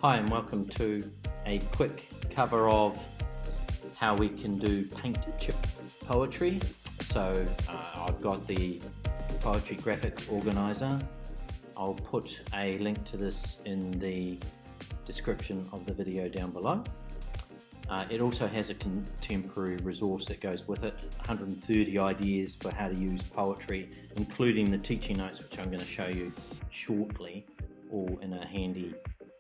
Hi and welcome to a quick cover of how we can do paint chip poetry. So I've got the poetry graphic organizer. I'll put a link to this in the description of the video down below. It also has a contemporary resource that goes with it, 130 ideas for how to use poetry, including the teaching notes, which I'm going to show you shortly, all in a handy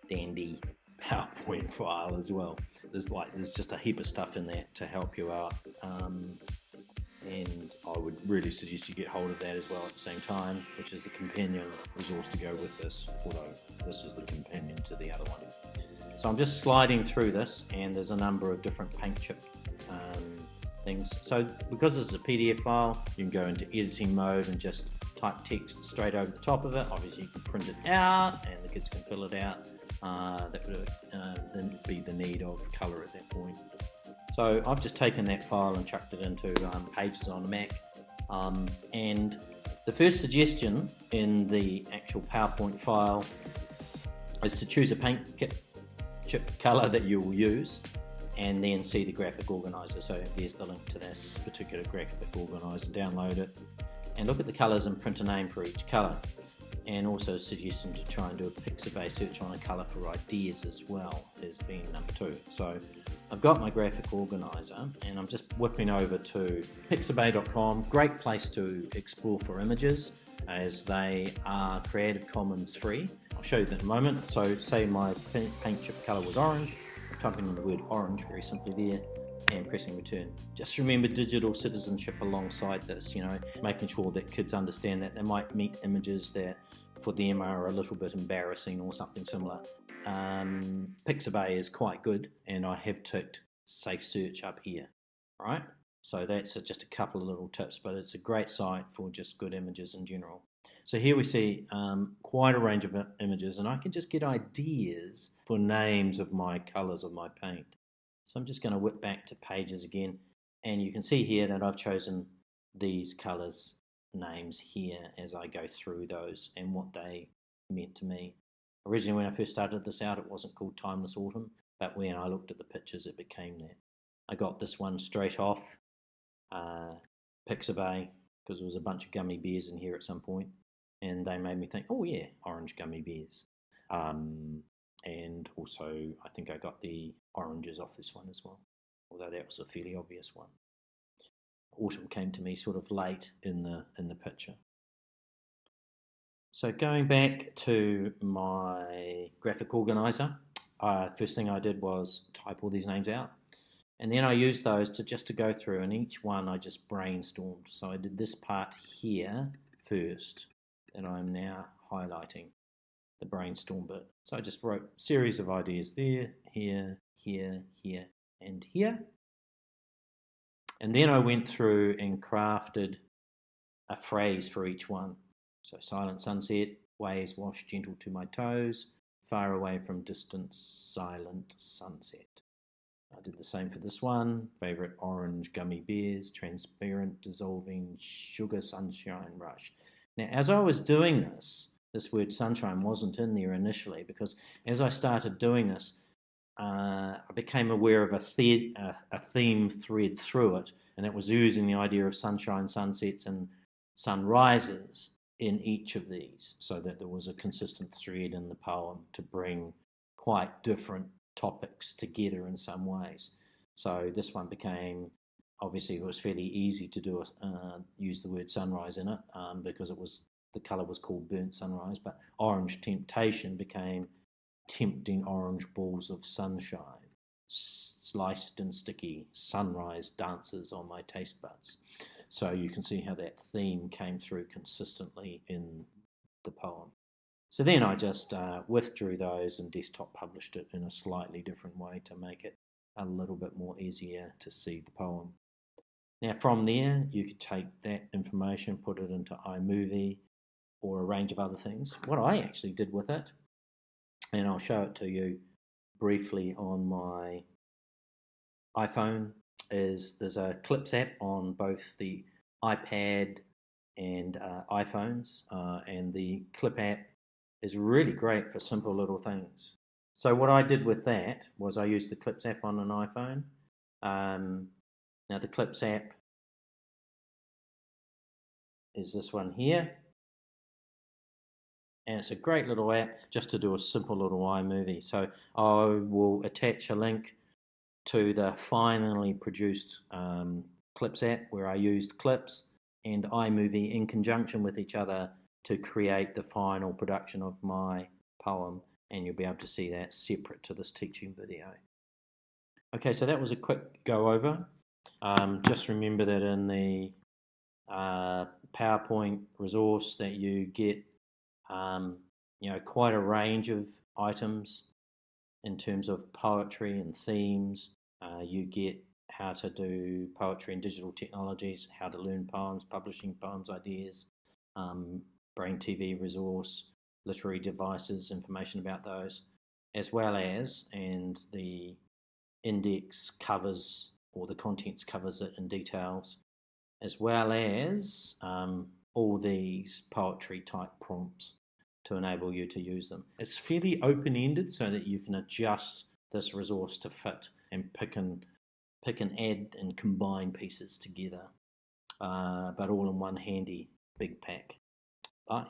dandy PowerPoint file as well. There's just a heap of stuff in there to help you out, and I would really suggest you get hold of that as well at the same time, which is the companion resource to go with this, although this is the companion to the other one. So I'm just sliding through this, and there's a number of different paint chip things. So because it's a PDF file, you can go into editing mode and just type text straight over the top of it. Obviously you can print it out and the kids can fill it out. That would then be the need of colour at that point. So I've just taken that file and chucked it into Pages on a Mac, and the first suggestion in the actual PowerPoint file is to choose a paint chip colour that you will use, and then see the graphic organizer. So there's the link to this particular graphic organizer. Download it and look at the colours and print a name for each colour, and also a suggestion to try and do a Pixabay search on a colour for ideas as well as being number 2. So I've got my graphic organizer and I'm just whipping over to pixabay.com. Great place to explore for images as they are Creative Commons free. I'll show you that in a moment. So say my paint chip colour was orange, I'm typing in the word orange very simply there and pressing return. Just remember digital citizenship alongside this, making sure that kids understand that they might meet images that for them are a little bit embarrassing or something similar. Pixabay is quite good, and I have ticked safe search up here. Right, so that's just a couple of little tips, but it's a great site for just good images in general. So here we see quite a range of images, and I can just get ideas for names of my colours of my paint. So I'm just going to whip back to Pages again, and you can see here that I've chosen these colours names here as I go through those and what they meant to me. Originally when I first started this out, it wasn't called Timeless Autumn, but when I looked at the pictures it became that. I got this one straight off Pixabay because there was a bunch of gummy bears in here at some point, and they made me think, oh yeah, orange gummy bears. And also I think I got the oranges off this one as well, although that was a fairly obvious one. Autumn came to me sort of late in the picture. So going back to my graphic organizer, first thing I did was type all these names out, and then I used those to go through, and each one I just brainstormed. So I did this part here first, and I'm now highlighting the brainstorm bit. So I just wrote a series of ideas there, here, here, here, and here. And then I went through and crafted a phrase for each one. So silent sunset, waves wash gentle to my toes, far away from distance, silent sunset. I did the same for this one. Favorite orange gummy bears, transparent dissolving sugar sunshine rush. Now as I was doing this word sunshine wasn't in there initially, because as I started doing this, I became aware of a theme thread through it, and it was using the idea of sunshine, sunsets, and sunrises in each of these, so that there was a consistent thread in the poem to bring quite different topics together in some ways. So this one became, obviously it was fairly easy to do use the word sunrise in it, because the colour was called burnt sunrise, but orange temptation became tempting orange balls of sunshine, sliced and sticky, sunrise dances on my taste buds. So you can see how that theme came through consistently in the poem. So then I just withdrew those and desktop published it in a slightly different way to make it a little bit more easier to see the poem. Now from there you could take that information, put it into iMovie or a range of other things. What I actually did with it, and I'll show it to you briefly on my iPhone, is there's a Clips app on both the iPad and iPhones, and the Clip app is really great for simple little things. So what I did with that was I used the Clips app on an iPhone. Now the Clips app is this one here. And it's a great little app just to do a simple little iMovie. So I will attach a link to the finally produced Clips app where I used Clips and iMovie in conjunction with each other to create the final production of my poem, and you'll be able to see that separate to this teaching video. Okay, so that was a quick go over. Just remember that in the PowerPoint resource that you get quite a range of items in terms of poetry and themes. You get how to do poetry and digital technologies, how to learn poems, publishing poems ideas, Brain TV resource, literary devices, information about those, as well as, and the index covers, or the contents covers it in details, as well as all these poetry type prompts to enable you to use them. It's fairly open-ended so that you can adjust this resource to fit and pick and add and combine pieces together, but all in one handy big pack. Bye.